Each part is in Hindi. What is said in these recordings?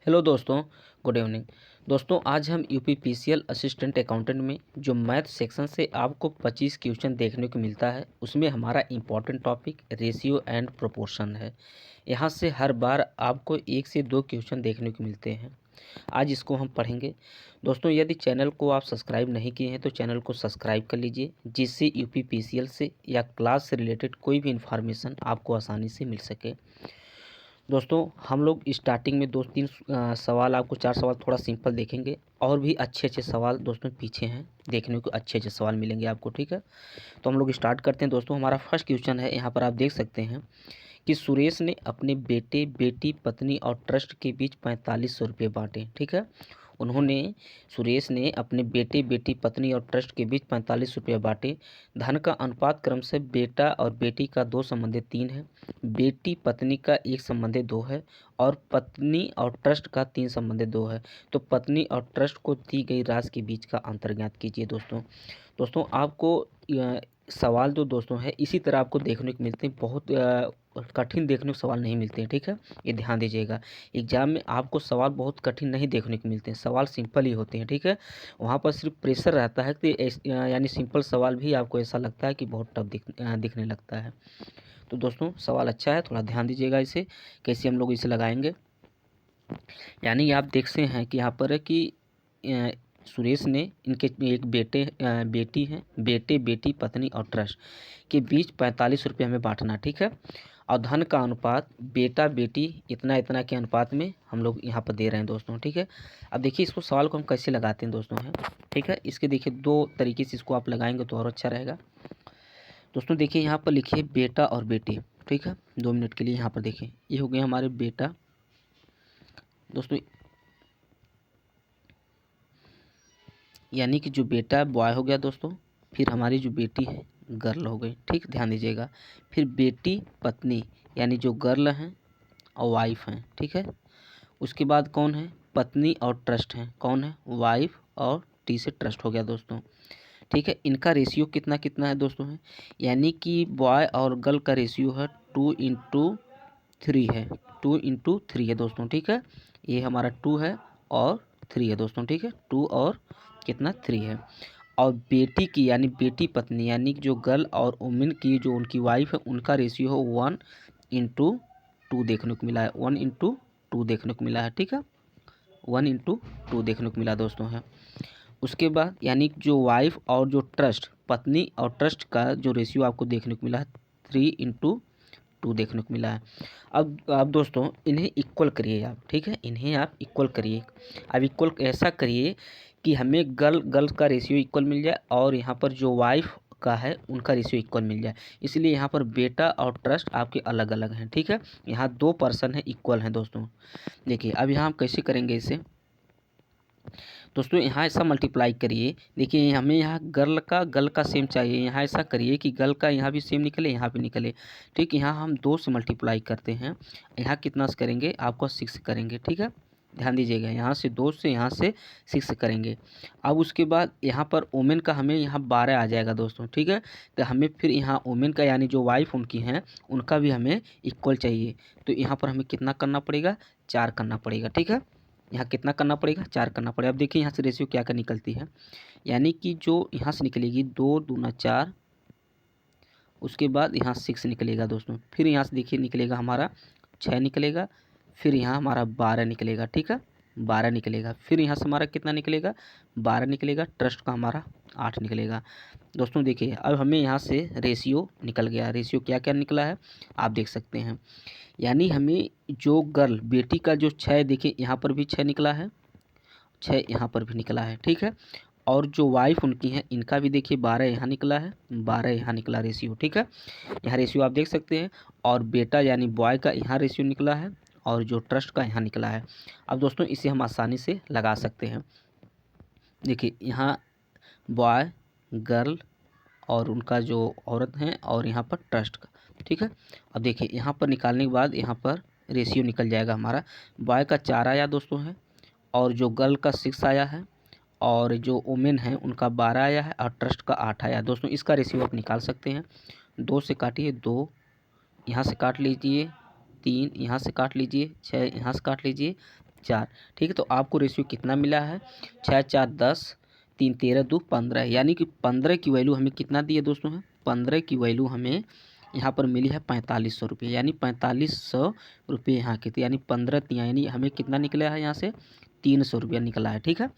हेलो दोस्तों, गुड इवनिंग। दोस्तों, आज हम यूपीपीसीएल असिस्टेंट अकाउंटेंट में जो मैथ सेक्शन से आपको 25 क्वेश्चन देखने को मिलता है, उसमें हमारा important topic ratio and proportion है। यहाँ से हर बार आपको 1 से 2 क्वेश्चन देखने को मिलते हैं। आज इसको हम पढ़ेंगे। दोस्तों, यदि चैनल को आप सब्सक्राइब नहीं किए हैं तो चैनल को सब्सक्राइब कर लीजिए, जिससे यूपीपीसीएल से या क्लास से रिलेटेड कोई भी इन्फॉर्मेशन आपको आसानी से मिल सके। दोस्तों, हम लोग स्टार्टिंग में 2-3 सवाल, आपको 4 सवाल थोड़ा सिंपल देखेंगे, और भी अच्छे सवाल दोस्तों पीछे हैं, देखने को अच्छे सवाल मिलेंगे आपको। ठीक है, तो हम लोग स्टार्ट करते हैं। दोस्तों, हमारा फर्स्ट क्वेश्चन है, यहाँ पर आप देख सकते हैं कि सुरेश ने अपने बेटे, बेटी, पत्नी और ट्रस्ट के बीच 4500 रुपये बांटे। ठीक है, सुरेश ने अपने बेटे, बेटी, पत्नी और ट्रस्ट के बीच 45 रुपये बांटे। धन का अनुपात क्रमशः बेटा और बेटी का 2 संबंधित 3 है, बेटी पत्नी का 1 संबंधित 2 है, और पत्नी और ट्रस्ट का 3 संबंधित 2 है। तो पत्नी और ट्रस्ट को दी गई राशि के बीच का अंतर ज्ञात कीजिए। दोस्तों आपको सवाल जो दोस्तों है इसी तरह आपको देखने को मिलते हैं, बहुत कठिन देखने को सवाल नहीं मिलते हैं। ठीक है, ये ध्यान दीजिएगा। एग्जाम में आपको सवाल बहुत कठिन नहीं देखने को मिलते हैं, सवाल सिंपल ही होते हैं। ठीक है, वहाँ पर सिर्फ प्रेशर रहता है कि यानी सिंपल सवाल भी आपको ऐसा लगता है कि बहुत टफ दिखने लगता है। तो दोस्तों, सवाल अच्छा है, थोड़ा ध्यान दीजिएगा इसे, कैसे हम लोग इसे लगाएंगे। यानी आप देखते हैं कि यहाँ पर है कि सुरेश ने इनके एक बेटी है, बेटे, बेटी, पत्नी और ट्रस्ट के बीच 45 रुपये हमें बांटना। ठीक है, और धन का अनुपात बेटा बेटी इतना इतना के अनुपात में हम लोग यहाँ पर दे रहे हैं दोस्तों। ठीक है, अब देखिए इसको सवाल को हम कैसे लगाते हैं दोस्तों है। ठीक है, इसके देखिए 2 तरीके से इसको आप लगाएंगे तो और अच्छा रहेगा। दोस्तों देखिए, यहाँ पर लिखिए बेटा और बेटी। ठीक है, 2 मिनट के लिए यहाँ पर देखिए, ये हो गया हमारे बेटा। दोस्तों यानी कि जो बेटा बॉय हो गया दोस्तों, फिर हमारी जो बेटी है गर्ल हो गई। ठीक, ध्यान दीजिएगा। फिर बेटी पत्नी, यानी जो गर्ल हैं और वाइफ हैं। ठीक है, उसके बाद कौन है, पत्नी और ट्रस्ट हैं। कौन है, वाइफ, और टी से ट्रस्ट हो गया दोस्तों। ठीक है, इनका रेशियो कितना कितना है दोस्तों है, यानी कि बॉय और गर्ल का रेशियो है 2:3 है, 2:3 है दोस्तों। ठीक है, ये हमारा 2 है और 3 है दोस्तों। ठीक है, 2 और कितना 3 है। और बेटी की यानी बेटी पत्नी, यानी जो गर्ल और वुमेन की जो उनकी वाइफ है, उनका रेशियो हो 1:2 देखने को मिला है, 1:2 देखने को मिला है। ठीक है, 1:2 देखने को मिला दोस्तों है। उसके बाद यानी जो वाइफ और जो ट्रस्ट, पत्नी और ट्रस्ट का जो रेशियो आपको देखने को मिला है 3:2 देखने को मिला है। अब दोस्तों इन्हें इक्वल करिए आप। ठीक है, इन्हें आप इक्वल करिए। अब इक्वल ऐसा करिए कि हमें गर्ल का रेशियो इक्वल मिल जाए, और यहाँ पर जो वाइफ का है उनका रेशियो इक्वल मिल जाए। इसलिए यहाँ पर बेटा और ट्रस्ट आपके अलग अलग हैं। ठीक है, यहाँ 2 पर्सन हैं, इक्वल हैं दोस्तों। देखिए अब यहाँ हम कैसे करेंगे इसे। दोस्तों यहाँ ऐसा मल्टीप्लाई करिए, देखिए हमें यहाँ गर्ल का सेम चाहिए, यहाँ ऐसा करिए कि गर्ल का यहाँ भी सेम निकले, यहाँ भी निकले। ठीक, यहाँ हम 2 से मल्टीप्लाई करते हैं, यहाँ कितना से करेंगे, आपको 6 करेंगे। ठीक है, ध्यान दीजिएगा, यहाँ से 2 से यहाँ से 6 करेंगे। अब उसके बाद यहाँ पर वोमेन का हमें यहाँ 12 आ जाएगा दोस्तों। ठीक है, तो हमें फिर यहाँ वोमेन का यानी जो वाइफ उनकी हैं उनका भी हमें इक्वल चाहिए। तो यहाँ पर हमें कितना करना पड़ेगा, 4 करना पड़ेगा। ठीक है, यहाँ कितना करना पड़ेगा, 4 करना पड़ेगा। अब देखिए यहाँ से रेशियो क्या निकलती है, यानी कि जो यहाँ से निकलेगी 2 दूना 4, उसके बाद यहाँ 6 निकलेगा दोस्तों। फिर यहाँ से देखिए निकलेगा हमारा 6 निकलेगा, फिर यहाँ हमारा 12 निकलेगा। ठीक है, 12 निकलेगा, फिर यहाँ से हमारा कितना निकलेगा, 12 निकलेगा, ट्रस्ट का हमारा 8 निकलेगा। दोस्तों देखिए अब हमें यहाँ से रेशियो निकल गया। रेशियो क्या क्या निकला है आप देख सकते हैं, यानी हमें जो गर्ल बेटी का जो 6, देखिए यहाँ पर भी 6 निकला है, 6 यहाँ पर भी निकला है। ठीक है, और जो वाइफ उनकी हैं इनका भी देखिए 12 यहाँ निकला है, 12 यहाँ निकला रेशियो। ठीक है, यहाँ रेशियो आप देख सकते हैं, और बेटा यानी बॉय का यहाँ रेशियो निकला है, और जो ट्रस्ट का यहाँ निकला है। अब दोस्तों इसे हम आसानी से लगा सकते हैं। देखिए यहाँ बॉय, गर्ल और उनका जो औरत हैं, और यहाँ पर ट्रस्ट का। ठीक है, अब देखिए यहाँ पर निकालने के बाद यहाँ पर रेशियो निकल जाएगा हमारा, बॉय का 4 आया दोस्तों है, और जो गर्ल का 6 आया है, और जो वुमेन है उनका 12 आया है, और ट्रस्ट का 8 आया दोस्तों। इसका रेशियो आप निकाल सकते हैं। 2 से काटिए, 2 यहाँ से काट लीजिए, 3 यहाँ से काट लीजिए, 6 यहाँ से काट लीजिए, 4। ठीक है, तो आपको रेशियो कितना मिला है? 6 4 10, 3 13 2 15, यानी कि 15 की वैल्यू हमें कितना दी है दोस्तों है? 15 की वैल्यू हमें यहाँ पर मिली है 4500 रुपये, यानी 4500 रुपये यहाँ की थी, यानी 15 तिया यानी हमें कितना निकला है यहाँ से? 300 रुपया निकला है। ठीक है,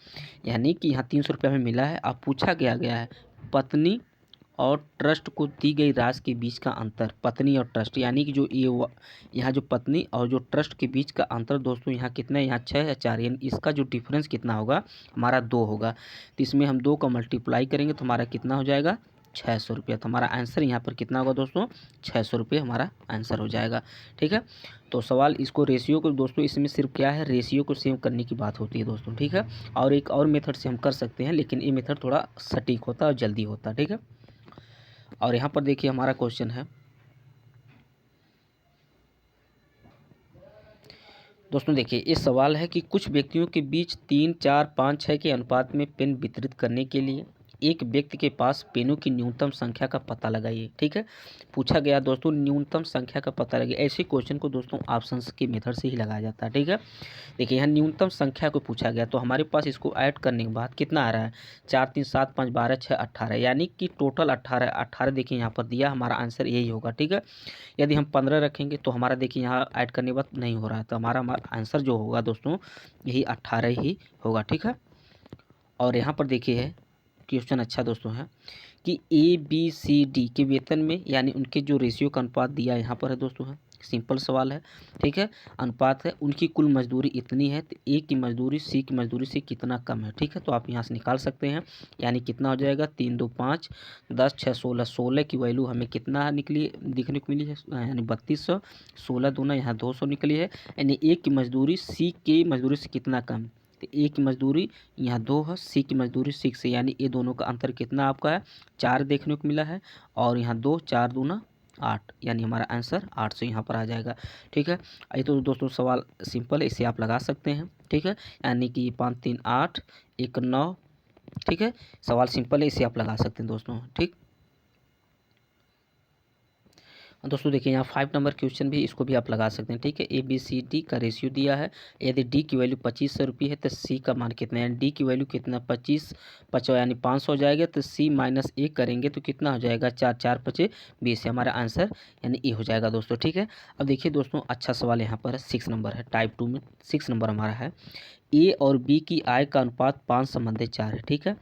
यानी कि यहाँ 300 रुपया हमें मिला है। अब पूछा गया है पत्नी और ट्रस्ट को दी गई राशि के बीच का अंतर। पत्नी और ट्रस्ट यानी कि जो ये यहाँ जो पत्नी और जो ट्रस्ट के बीच का अंतर दोस्तों यहाँ कितना है? यहाँ 6 या 4, यानी इसका जो डिफरेंस कितना होगा? हमारा 2 होगा। तो इसमें हम 2 का मल्टीप्लाई करेंगे तो हमारा कितना हो जाएगा? 600 रुपया। तो हमारा आंसर यहाँ पर कितना होगा दोस्तों? 600 रुपये हमारा आंसर हो जाएगा। ठीक है, तो सवाल इसको रेशियो को दोस्तों इसमें सिर्फ क्या है? रेशियो को सेव करने की बात होती है दोस्तों। ठीक है, और एक और मेथड से हम कर सकते हैं, लेकिन ये मेथड थोड़ा सटीक होता है और जल्दी होता है। ठीक है, और यहाँ पर देखिए हमारा क्वेश्चन है दोस्तों, देखिए ये सवाल है कि कुछ व्यक्तियों के बीच 3 4 5 6 के अनुपात में पेन वितरित करने के लिए एक व्यक्ति के पास पेनों की न्यूनतम संख्या का पता लगाइए। ठीक है, पूछा गया दोस्तों न्यूनतम संख्या का पता लगाइए। ऐसे क्वेश्चन को दोस्तों ऑप्शंस के मेथड से ही लगाया जाता है। ठीक है, देखिए यहाँ न्यूनतम संख्या को पूछा गया, तो हमारे पास इसको ऐड करने के बाद कितना आ रहा है? 4 3 7 5 12 6 18, यानी कि टोटल 18 देखिए यहाँ पर दिया, हमारा आंसर यही होगा। ठीक है, यदि हम 15 रखेंगे तो हमारा देखिए यहाँ ऐड करने के बाद नहीं हो रहा है, तो हमारा आंसर जो होगा दोस्तों यही 18 ही होगा। ठीक है, और यहाँ पर देखिए है क्वेश्चन अच्छा दोस्तों है कि ABCD के वेतन में यानी उनके जो रेशियो का अनुपात दिया यहाँ पर है दोस्तों है, सिंपल सवाल है। ठीक है, अनुपात है, उनकी कुल मजदूरी इतनी है, तो A की मजदूरी C की मजदूरी से कितना कम है। ठीक है, तो आप यहाँ से निकाल सकते हैं, यानी कितना हो जाएगा? 3 2 5 10 6 16, 16 की वैल्यू हमें कितना निकली देखने को मिली है? यानी 3200, 16 दूना यहाँ 200 निकली है, यानी A की मजदूरी C की मजदूरी से कितना कम? तो A की मजदूरी यहाँ 2 है, C की मजदूरी 6 है, यानी ये दोनों का अंतर कितना आपका है? 4 देखने को मिला है, और यहाँ 2 4 दूना 8, यानी हमारा आंसर 800 यहाँ पर आ जाएगा। ठीक है, ये तो दोस्तों सवाल सिंपल है, इसे आप लगा सकते हैं। ठीक है, यानी कि 5 3 8 1 9। ठीक है, सवाल सिंपल है, इसे आप लगा सकते हैं दोस्तों। ठीक दोस्तों, देखिए यहाँ 5 नंबर क्वेश्चन भी, इसको भी आप लगा सकते हैं। ठीक है, ABCD का रेशियो दिया है, यदि D की वैल्यू 2500 रुपये है तो C का मान कितना है? यानी D की वैल्यू कितना? 25 50 यानी 500 हो जाएगा, तो C माइनस 1 करेंगे तो कितना हो जाएगा? 4 4 5 20, हमारा आंसर यानी ए हो जाएगा दोस्तों। ठीक है, अब देखिए दोस्तों अच्छा सवाल यहाँ पर 6 नंबर है, टाइप 2 में 6 नंबर हमारा है। A और B की आय का अनुपात 5:4 है। ठीक है,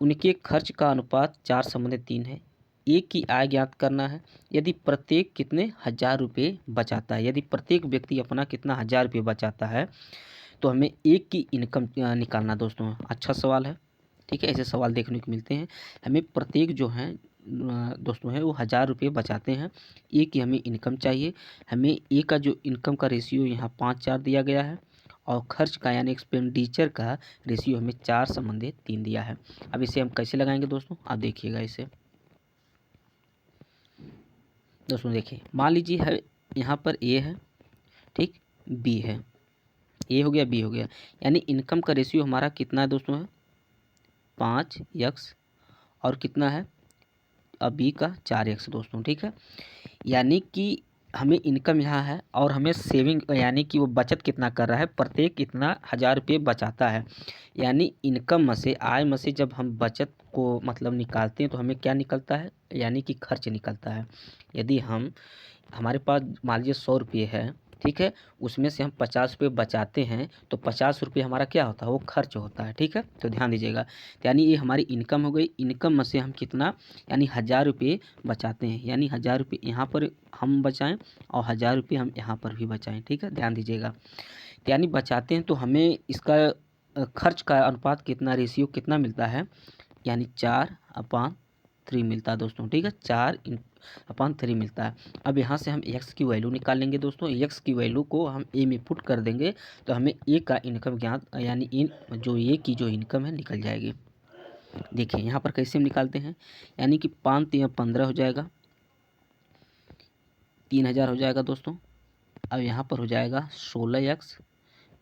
उनके खर्च का अनुपात 4:3 है। एक की आय ज्ञात करना है, यदि प्रत्येक कितने 1000 रुपये बचाता है। यदि प्रत्येक व्यक्ति अपना कितना 1000 रुपये बचाता है तो हमें एक की इनकम निकालना दोस्तों। अच्छा सवाल है। ठीक है, ऐसे सवाल देखने को मिलते हैं। हमें प्रत्येक जो है दोस्तों है वो 1000 रुपये बचाते हैं, एक की हमें इनकम चाहिए। हमें एक का जो इनकम का रेशियो यहाँ 5 4 दिया गया है, और खर्च का यानी एक्सपेंडिचर का रेशियो हमें 4:3 दिया है। अब इसे हम कैसे लगाएंगे दोस्तों, आप देखिएगा इसे दोस्तों। देखिए मान लीजिए है यहाँ पर A है, ठीक, B है, A हो गया B हो गया, यानी इनकम का रेशियो हमारा कितना है दोस्तों? है 5x, और कितना है अब B का 4x दोस्तों। ठीक है, यानी कि हमें इनकम यहाँ है और हमें सेविंग यानी कि वो बचत कितना कर रहा है, प्रत्येक कितना 1000 रुपये बचाता है। यानी इनकम में से आय में से जब हम बचत को मतलब निकालते हैं तो हमें क्या निकलता है? यानी कि खर्च निकलता है। यदि हमारे पास मान लीजिए 100 रुपये है, ठीक है, उसमें से हम 50 रुपये बचाते हैं तो 50 रुपये हमारा क्या होता है? वो खर्च होता है। ठीक है, तो ध्यान दीजिएगा, यानी ये हमारी इनकम हो गई। इनकम में से हम कितना यानी 1000 रुपये बचाते हैं, यानी 1000 रुपये यहाँ पर हम बचाएं और 1000 रुपये हम यहाँ पर भी बचाएं। ठीक है, ध्यान दीजिएगा, यानी बचाते हैं तो हमें इसका खर्च का अनुपात कितना, रेशियो कितना मिलता है? यानी 4/3 मिलता है दोस्तों। ठीक है, 4/3 मिलता है। अब यहाँ से हम x की वैल्यू निकाल लेंगे दोस्तों। x की वैल्यू को हम a में पुट कर देंगे तो हमें a का इनकम ज्ञात यानी जो a की जो इनकम है निकल जाएगी। देखिए यहाँ पर कैसे हम निकालते हैं, यानी कि 5 3 15 हो जाएगा, 3000 हो जाएगा दोस्तों। अब यहाँ पर हो जाएगा 16x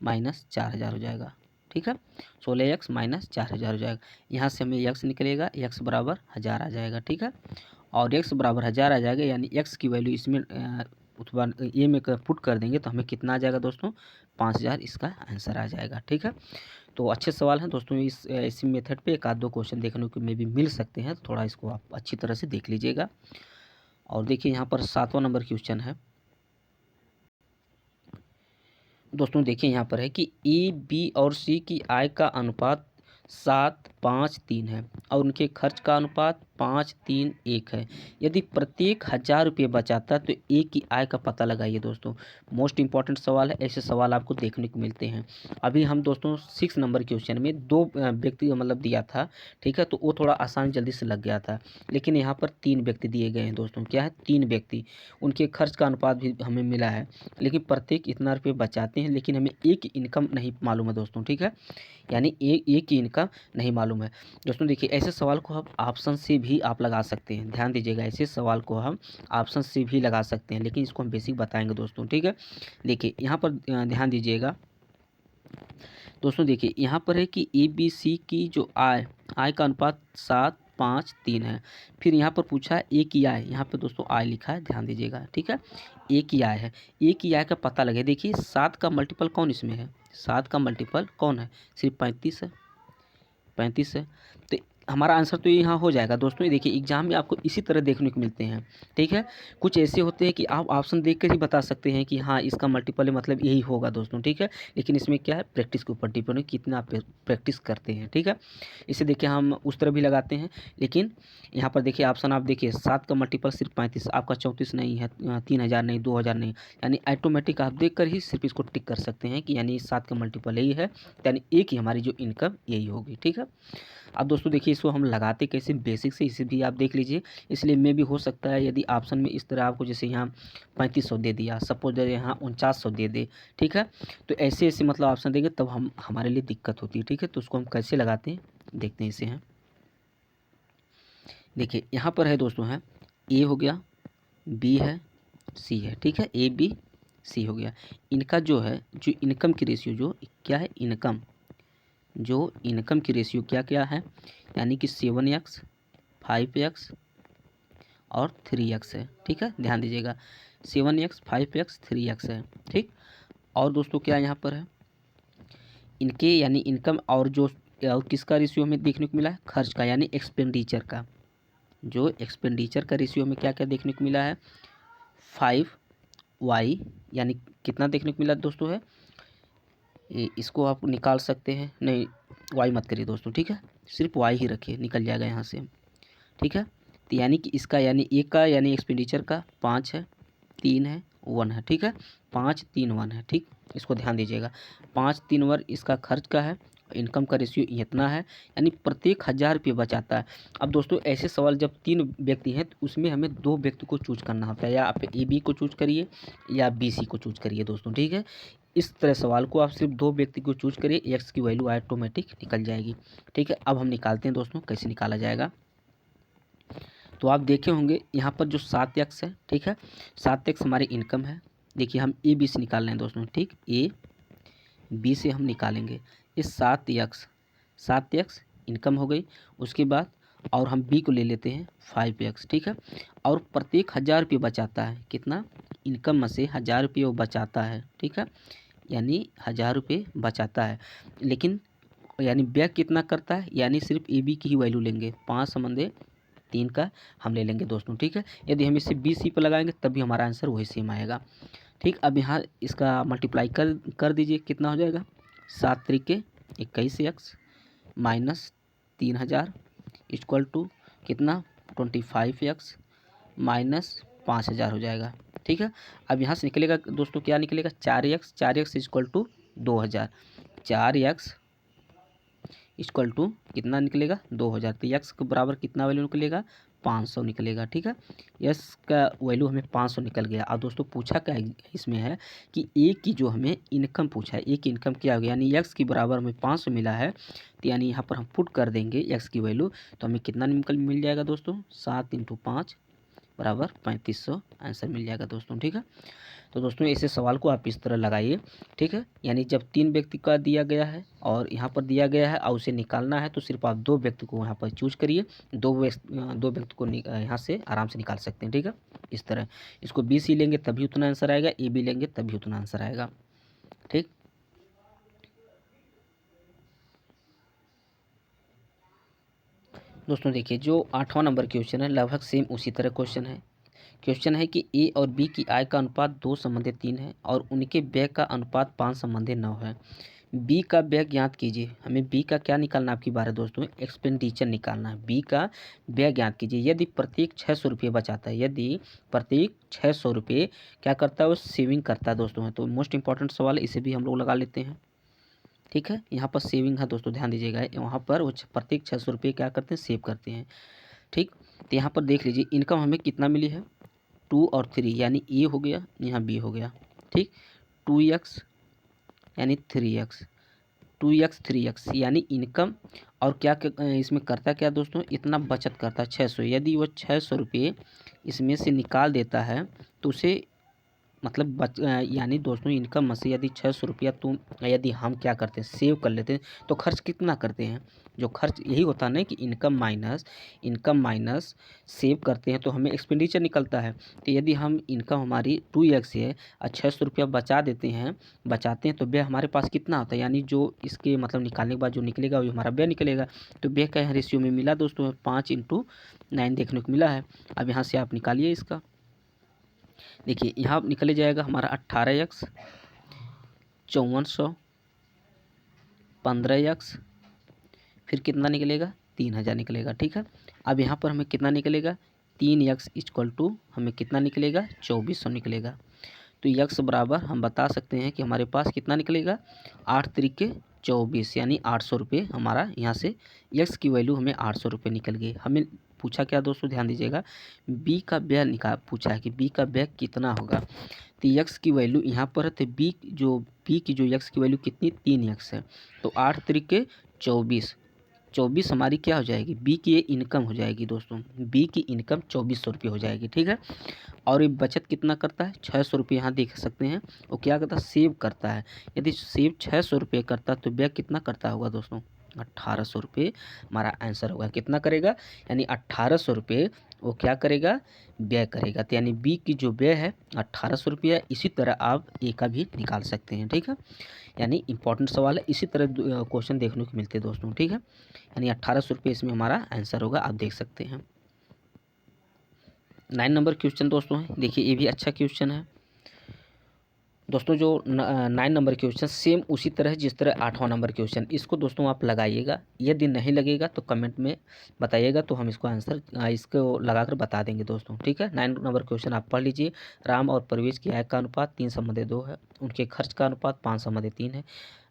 माइनस 4000 हो जाएगा। ठीक है, 16x माइनस 4000 हो जाएगा। यहाँ से हमें x निकलेगा, x बराबर 1000 आ जाएगा। ठीक है, और x बराबर 1000 आ जाएगा, यानी x की वैल्यू इसमें उत्पादन ए में पुट कर देंगे तो हमें कितना आ जाएगा दोस्तों, 5000 इसका आंसर आ जाएगा। ठीक है, तो अच्छे सवाल हैं दोस्तों। इसी मेथड पे एक आध दो क्वेश्चन देखने को में भी मिल सकते हैं, थोड़ा इसको आप अच्छी तरह से देख लीजिएगा। और देखिए यहाँ पर 7वां नंबर क्वेश्चन है दोस्तों। देखिए यहाँ पर है कि ए, बी और सी की आय का अनुपात 7:5:3 है और उनके खर्च का अनुपात 5:3:1 है। यदि प्रत्येक 1000 रुपये बचाता है तो ए की आय का पता लगाइए दोस्तों। मोस्ट इंपॉर्टेंट सवाल है, ऐसे सवाल आपको देखने को मिलते हैं। अभी हम दोस्तों 6 नंबर क्वेश्चन में 2 व्यक्ति मतलब दिया था, ठीक है, तो वो थोड़ा आसान जल्दी से लग गया था। लेकिन यहाँ पर 3 व्यक्ति दिए गए हैं दोस्तों। क्या है, 3 व्यक्ति, उनके खर्च का अनुपात भी हमें मिला है, लेकिन प्रत्येक इतना रुपये बचाते हैं, लेकिन हमें एक इनकम नहीं मालूम है दोस्तों। ठीक है, यानी एक की इनकम नहीं मालूम है दोस्तों। देखिए ऐसे सवाल को हम ऑप्शन से भी आप लगा सकते हैं, ध्यान दीजिएगा, ऐसे सवाल को हम ऑप्शन से भी लगा सकते हैं, लेकिन इसको हम बेसिक बताएंगे दोस्तों। ठीक है, देखिए यहाँ पर ध्यान दीजिएगा दोस्तों। देखिए यहाँ पर है कि ए बी सी की जो आय का अनुपात 7:5:3 है। फिर यहाँ पर पूछा है ए की आय, यहाँ पे दोस्तों आय लिखा है, ध्यान दीजिएगा। ठीक है, ए की आय है, ए की आय का पता लगे। देखिए 7 का मल्टीपल कौन इसमें है, 7 का मल्टीपल कौन है, सिर्फ 35 है, 35 है। तो हमारा आंसर तो यहाँ हो जाएगा दोस्तों। ये देखिए एग्जाम में आपको इसी तरह देखने को मिलते हैं। ठीक है, कुछ ऐसे होते हैं कि आप ऑप्शन देख कर ही बता सकते हैं कि हाँ इसका मल्टीपल है, मतलब यही होगा दोस्तों। ठीक है, लेकिन इसमें क्या है, प्रैक्टिस के ऊपर डिपेंड है, कितना आप प्रैक्टिस करते हैं। ठीक है, इसे देखिए हम उस तरह भी लगाते हैं, लेकिन यहाँ पर देखिए ऑप्शन आप देखिए 7 का मल्टीपल सिर्फ 35, आपका 34 नहीं है, 3000 नहीं, 2000 नहीं, यानी ऑटोमेटिक आप देख कर ही सिर्फ इसको टिक कर सकते हैं कि यानी 7 का मल्टीपल यही है, यानी एक ही हमारी जो इनकम यही होगी। ठीक है, अब दोस्तों देखिए इसको हम लगाते कैसे, बेसिक से, इसे भी आप देख लीजिए। इसलिए में भी हो सकता है यदि ऑप्शन में इस तरह आपको जैसे यहाँ 3500 दे दिया, सपोज दे यहाँ 4900 दे दे, ठीक है, तो ऐसे ऐसे मतलब ऑप्शन देंगे तब हमारे लिए दिक्कत होती है। ठीक है, तो उसको हम कैसे लगाते हैं देखते हैं इसे हैं। देखिए यहाँ पर है दोस्तों, है ए हो गया, बी है, सी है। ठीक है, ए बी सी हो गया। इनका जो है जो इनकम की रेशियो जो क्या है, इनकम की रेशियो क्या क्या है, यानी कि 7x 5x और 3x है। ठीक है, ध्यान दीजिएगा, 7x 5x 3x है। ठीक, और दोस्तों क्या यहाँ पर है, इनके यानी इनकम और किसका रेशियो हमें देखने को मिला है, खर्च का, यानी एक्सपेंडिचर का। जो एक्सपेंडिचर का रेशियो में क्या क्या देखने को मिला है, 5y, यानी कितना देखने को मिला दोस्तों है, इसको आप निकाल सकते हैं, नहीं वाई मत करिए दोस्तों। ठीक है, सिर्फ वाई ही रखिए, निकल जाएगा यहाँ से। ठीक है, तो यानी कि इसका यानी एक का यानी एक्सपेंडिचर का 5 है, 3 है, 1 है। ठीक है, 5 3 1 है। ठीक, इसको ध्यान दीजिएगा, 5 3 1 इसका खर्च का है, इनकम का रेशियो इतना है, यानी प्रत्येक 1000 रुपये बचाता है। अब दोस्तों ऐसे सवाल जब 3 व्यक्ति हैं तो उसमें हमें 2 व्यक्ति को चूज करना होता है, या आप ए बी को चूज करिए या बी सी को चूज करिए दोस्तों। ठीक है, इस तरह सवाल को आप सिर्फ 2 व्यक्ति को चूज करिए, एक्स की वैल्यू ऑटोमेटिक निकल जाएगी। ठीक है, अब हम निकालते हैं दोस्तों, कैसे निकाला जाएगा। तो आप देखे होंगे यहाँ पर जो 7x है, ठीक है, 7x हमारी इनकम है। देखिए हम ए बी से निकाल रहे हैं दोस्तों। ठीक, ए बी से हम निकालेंगे, इस 7x इनकम हो गई। उसके बाद और हम बी को ले लेते हैं 5x। ठीक है, और प्रत्येक 1000 रुपये बचाता है, कितना, इनकम में से 1000 रुपये वो बचाता है। ठीक है, यानी 1000 रुपये बचाता है, लेकिन यानी व्यय कितना करता है, यानी सिर्फ ए बी की ही वैल्यू लेंगे, 5 संबंधे 3 का हम ले लेंगे दोस्तों। ठीक है, यदि हम इसे बी सी पर लगाएंगे तब भी हमारा आंसर वही सेम आएगा। ठीक, अब यहाँ इसका मल्टीप्लाई कर दीजिए, कितना हो जाएगा, 7 त्रिके 21x माइनस 3000 इक्वल टू कितना, 25x माइनस 5000 हो जाएगा। ठीक है, अब यहाँ से निकलेगा दोस्तों, क्या निकलेगा, 4x equal to 2000, 4x equal to कितना निकलेगा, 2000। तो x के बराबर कितना वैल्यू निकलेगा, 500 निकलेगा। ठीक है, यस का वैल्यू हमें 500 निकल गया। और दोस्तों पूछा क्या इसमें है कि ए की जो हमें इनकम पूछा है, ए की इनकम क्या हो गया, यानी एक्स की बराबर हमें 500 मिला है, तो यानी यहाँ पर हम पुट कर देंगे एक्स की वैल्यू, तो हमें कितना मिल जाएगा दोस्तों, 7 × 5 बराबर 3500 आंसर मिल जाएगा दोस्तों। ठीक है, तो दोस्तों ऐसे सवाल को आप इस तरह लगाइए। ठीक है, यानी जब 3 व्यक्ति का दिया गया है और यहाँ पर दिया गया है और उसे निकालना है तो सिर्फ आप 2 व्यक्ति को यहाँ पर चूज करिए, 2 व्यक्ति को यहाँ से आराम से निकाल सकते हैं। ठीक है, इस तरह इसको बी सी लेंगे तभी उतना आंसर आएगा, ए बी लेंगे तभी उतना आंसर आएगा। ठीक, दोस्तों देखिए जो 8वां नंबर क्वेश्चन है लगभग सेम उसी तरह क्वेश्चन है। क्वेश्चन है कि ए और बी की आय का अनुपात 2:3 है और उनके व्यय का अनुपात 5:9 है। बी का व्यय ज्ञात कीजिए। हमें बी का क्या निकालना आपकी बार है दोस्तों, एक्सपेंडिचर निकालना है। बी का व्यय ज्ञात कीजिए। यदि प्रत्येक 600 रुपये बचाता है, यदि प्रत्येक 600 रुपये क्या करता है, वो सेविंग करता है दोस्तों है। तो मोस्ट इंपॉर्टेंट सवाल है, इसे भी हम लोग लगा लेते हैं। ठीक है, यहाँ पर सेविंग है दोस्तों, ध्यान दीजिएगा। वहाँ पर वो प्रत्येक 600 रुपये क्या करते हैं, सेव करते हैं। ठीक, तो यहाँ पर देख लीजिए इनकम हमें कितना मिली है, 2 और 3, यानी ए हो गया, यहाँ बी हो गया। ठीक, 2x यानी 3x, 2x 3x यानी इनकम। और क्या इसमें करता क्या दोस्तों, इतना बचत करता है 600। यदि वो 600 रुपये इसमें से निकाल देता है तो उसे मतलब यानी दोस्तों इनकम में से यदि 600 रुपया तो यदि हम क्या करते हैं, सेव कर लेते हैं तो खर्च कितना करते हैं। जो खर्च यही होता है ना कि इनकम माइनस सेव करते हैं तो हमें एक्सपेंडिचर निकलता है। तो यदि हम इनकम हमारी 2x है और 600 रुपया बचाते हैं तो व्यय हमारे पास कितना होता है, यानी जो इसके मतलब निकालने के बाद जो निकलेगा वो हमारा व्यय निकलेगा। तो व्यय का यहाँ रेशियो में मिला दोस्तों 5:9 देखने को मिला है। अब यहाँ से आप निकालिए इसका। देखिए यहाँ निकले जाएगा हमारा 18x, 5400, 15x, फिर कितना निकलेगा, 3000 निकलेगा। ठीक है, अब यहाँ पर हमें कितना निकलेगा, 3x इक्वल टू हमें कितना निकलेगा, 2400 निकलेगा। तो x बराबर हम बता सकते हैं कि हमारे पास कितना निकलेगा, 8 तरीके 24 यानी 800 रुपये। हमारा यहाँ से x की वैल्यू हमें 800 रुपये निकल गई। हमें पूछा क्या दोस्तों, ध्यान दीजिएगा, b का व्यय पूछा है कि b का व्यय कितना होगा। तो x की वैल्यू यहाँ पर है, तो b की जो x की वैल्यू कितनी, 3x है। तो 8 तरीके 24 हमारी क्या हो जाएगी, बी की ये इनकम हो जाएगी दोस्तों। बी की इनकम 2400 रुपये हो जाएगी। ठीक है, और ये बचत कितना करता है, 600 रुपये। यहाँ देख सकते हैं वो क्या करता है, सेव करता है। यदि सेव 600 रुपये करता तो व्यय कितना करता होगा दोस्तों, 1800 रुपये हमारा आंसर होगा। कितना करेगा, यानी 1800 रुपये वो क्या करेगा, व्यय करेगा। तो यानी बी की जो व्यय है 1800 रुपये है। इसी तरह आप ए का भी निकाल सकते हैं। ठीक है, यानी इंपॉर्टेंट सवाल है, इसी तरह क्वेश्चन देखने को मिलते हैं दोस्तों। ठीक है, यानी 1800 रुपये इसमें हमारा आंसर होगा, आप देख सकते हैं। 9 नंबर क्वेश्चन दोस्तों है, देखिए ये भी अच्छा क्वेश्चन है दोस्तों। जो 9 नंबर क्वेश्चन सेम उसी तरह जिस तरह 8वां नंबर क्वेश्चन, इसको दोस्तों आप लगाइएगा। यदि नहीं लगेगा तो कमेंट में बताइएगा, तो हम इसको आंसर इसको लगाकर बता देंगे दोस्तों। ठीक है, 9 नंबर क्वेश्चन आप पढ़ लीजिए। राम और परवेज की आय का अनुपात 3:2 है। उनके खर्च का अनुपात 5:3 है।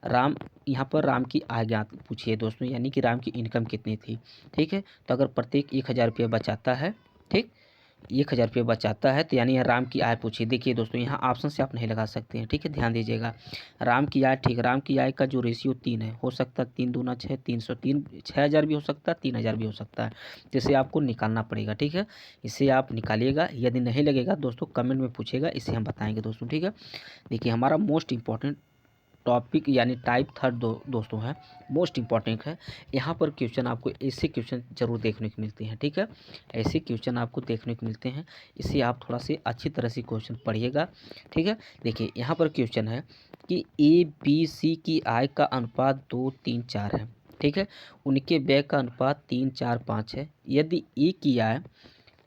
राम की आय ज्ञात पूछिए दोस्तों, यानी कि राम की इनकम कितनी थी। ठीक है, तो अगर प्रत्येक 1000 रुपये बचाता है, ठीक 1000 रुपये बचाता है, तो यानी राम की आय पूछिए। देखिए दोस्तों यहाँ ऑप्शन से आप नहीं लगा सकते हैं। ठीक है, ध्यान दीजिएगा। राम की आय, ठीक, राम की आय का जो रेशियो 3 है, हो सकता है 3 दूना 6, 303, 6000 भी हो सकता है, 3000 भी हो सकता है। जिसे आपको निकालना पड़ेगा। ठीक है, इसे आप निकालिएगा। यदि नहीं लगेगा दोस्तों कमेंट में पूछेगा, इसे हम बताएंगे दोस्तों। ठीक है, देखिए हमारा मोस्ट इंपॉर्टेंट टॉपिक यानी टाइप 3 दोस्तों है, मोस्ट इंपॉर्टेंट है। यहाँ पर क्वेश्चन आपको ऐसे क्वेश्चन जरूर देखने को मिलते हैं। ठीक है, ऐसे क्वेश्चन आपको देखने को मिलते हैं, इसे आप थोड़ा से अच्छी तरह से क्वेश्चन पढ़िएगा। ठीक है, देखिए यहाँ पर क्वेश्चन है कि ए बी सी की आय का अनुपात 2, 3, 4 है। ठीक है, उनके व्यय का अनुपात 3, 4, 5 है।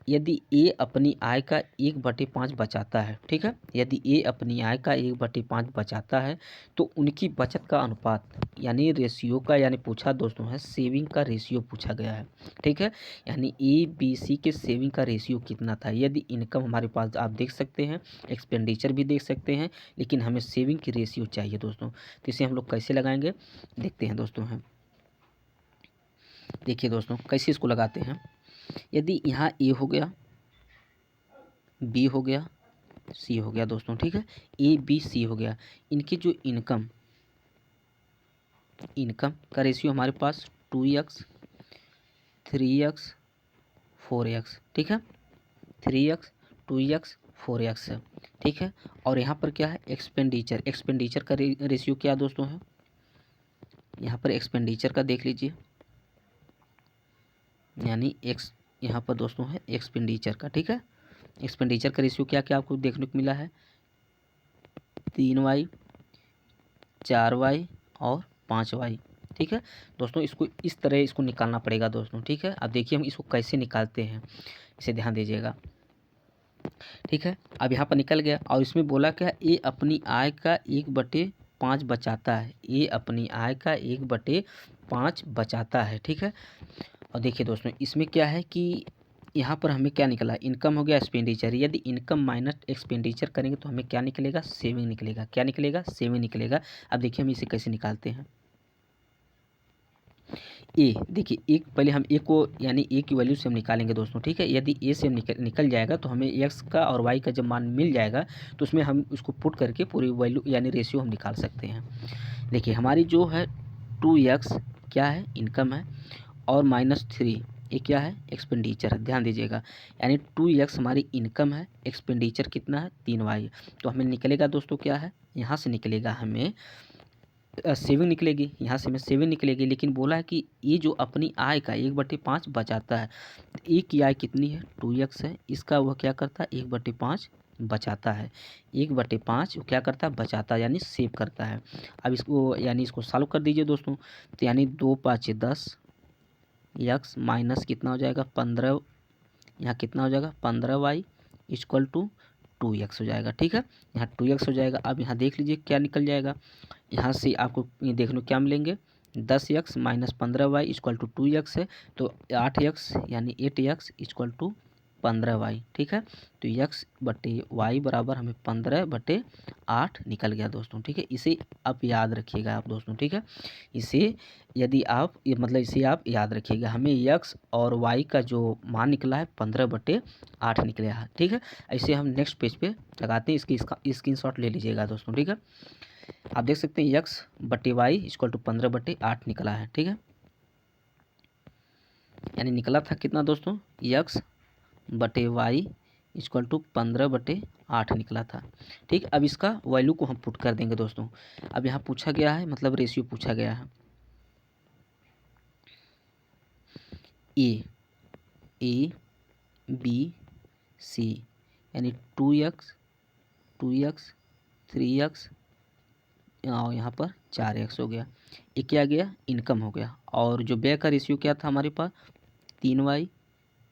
यदि ए अपनी आय का 1/5 बचाता है, ठीक है, यदि ए अपनी आय का 1/5 बचाता है तो उनकी बचत का अनुपात यानी रेशियो का, यानी पूछा दोस्तों है सेविंग का रेशियो पूछा गया है। ठीक है, यानी ए बी सी के सेविंग का रेशियो कितना था। यदि इनकम हमारे पास आप देख सकते हैं, एक्सपेंडिचर भी देख सकते हैं, लेकिन हमें सेविंग की रेशियो चाहिए दोस्तों। तो इसे हम लोग कैसे लगाएंगे, देखते हैं दोस्तों हैं। देखिए दोस्तों कैसे इसको लगाते हैं। यदि यहाँ ए हो गया, बी हो गया, सी हो गया दोस्तों। ठीक है, ए बी सी हो गया, इनकी जो इनकम का रेशियो हमारे पास 2x, 3x, 4x। ठीक है, 3x 2x 4x है, ठीक है। और यहाँ पर क्या है, एक्सपेंडिचर, एक्सपेंडिचर का रेशियो क्या दोस्तों है, यहाँ पर एक्सपेंडिचर का देख लीजिए, यानी एक्स यहाँ पर दोस्तों है एक्सपेंडिचर का, ठीक है। एक्सपेंडिचर का रेशियो क्या क्या आपको देखने को मिला है, 3y 4y और 5y, ठीक है दोस्तों। इसको इस तरह इसको निकालना पड़ेगा दोस्तों, ठीक है। अब देखिए हम इसको कैसे निकालते हैं, इसे ध्यान दीजिएगा, ठीक है। अब यहाँ पर निकल गया और इसमें बोला क्या, ए अपनी आय का 1/5 बचाता है, ए अपनी आय का 1/5 बचाता है, ठीक है। और देखिए दोस्तों इसमें क्या है कि यहाँ पर हमें क्या निकला, इनकम हो गया एक्सपेंडिचर, यदि इनकम माइनस एक्सपेंडिचर करेंगे तो हमें क्या निकलेगा, सेविंग निकलेगा, क्या निकलेगा, सेविंग निकलेगा। अब देखिए हम इसे कैसे निकालते हैं, ए देखिए एक पहले हम ए को यानी ए की वैल्यू से हम निकालेंगे दोस्तों, ठीक है। यदि ए से हम निकल जाएगा तो हमें एक्स का और वाई का जब मान मिल जाएगा तो उसमें हम उसको पुट करके पूरी वैल्यू यानी रेशियो हम निकाल सकते हैं। देखिए हमारी जो है 2x क्या है, इनकम है, और -3 ये क्या है, एक्सपेंडिचर है, ध्यान दीजिएगा। यानी 2x हमारी इनकम है, एक्सपेंडिचर कितना है 3y, तो हमें निकलेगा दोस्तों क्या है, यहाँ से निकलेगा हमें सेविंग निकलेगी, यहाँ से हमें सेविंग निकलेगी। लेकिन बोला है कि ये जो अपनी आय का 1/5 बचाता है, ए की आय कितनी है 2x है, इसका वह क्या करता है 1/5 बचाता है, 1/5 क्या करता है बचाता है, यानी सेव करता है। अब इसको यानी इसको सॉल्व कर दीजिए दोस्तों, तो यानी 2 5 10 x माइनस कितना हो जाएगा 15, यहाँ कितना हो जाएगा 15y इक्वल टू 2x हो जाएगा, ठीक है। यहाँ 2x हो जाएगा। अब यहाँ देख लीजिए क्या निकल जाएगा, यहाँ से आपको ये देखने को क्या मिलेंगे, 10x minus 15y equal to 2x है, तो 8x यानी 8x इक्वल टू 15y, ठीक है। तो x/y बराबर हमें 15/8 निकल गया दोस्तों, ठीक है। इसे आप याद रखिएगा आप दोस्तों, ठीक है। इसे यदि आप मतलब इसे आप याद रखिएगा, हमें x और y का जो मान निकला है 15/8 निकला है, ठीक है। ऐसे हम नेक्स्ट पेज पे लगाते हैं, इसका स्क्रीनशॉट ले लीजिएगा दोस्तों, ठीक है। आप देख सकते हैं x/y इक्वल टू 15/8 निकला है, ठीक है। यानी निकला था कितना दोस्तों, x/y इक्वल टू 15/8 निकला था, ठीक। अब इसका वैल्यू को हम पुट कर देंगे दोस्तों। अब यहाँ पूछा गया है, मतलब रेशियो पूछा गया है, ए बी सी, यानी 2x 3x और यहाँ पर 4x हो गया। ये क्या गया, इनकम हो गया। और जो व्यय का रेशियो क्या था हमारे पास, 3y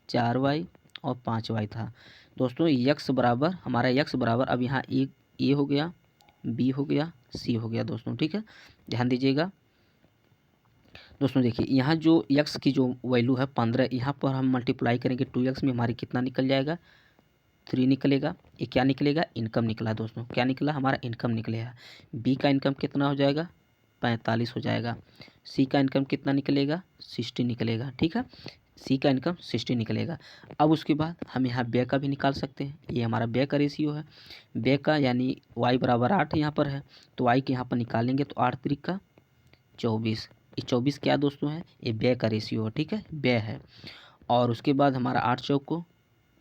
4y और 5y था दोस्तों। x बराबर हमारा x बराबर, अब यहाँ एक ए हो गया, बी हो गया, सी हो गया दोस्तों, ठीक है। ध्यान दीजिएगा दोस्तों, देखिए यहाँ जो x की जो वैल्यू है 15, यहाँ पर हम मल्टीप्लाई करेंगे 2x में, हमारी कितना निकल जाएगा 3 निकलेगा। ये क्या निकलेगा, इनकम निकला दोस्तों, क्या निकला हमारा इनकम निकलेगा। बी का इनकम कितना हो जाएगा 45 हो जाएगा। सी का इनकम कितना निकलेगा 60 निकलेगा, ठीक है। सी का इनकम 60 निकलेगा। अब उसके बाद हम यहाँ व्यय का भी निकाल सकते हैं, ये हमारा व्यय का रेशियो है। व्यय का यानी y बराबर 8 यहाँ पर है, तो y के यहाँ पर निकालेंगे तो 8 3 का 24, ये 24 क्या दोस्तों है, ये व्यय का रेशियो है, ठीक है, व्यय है। और उसके बाद हमारा 8 चौक को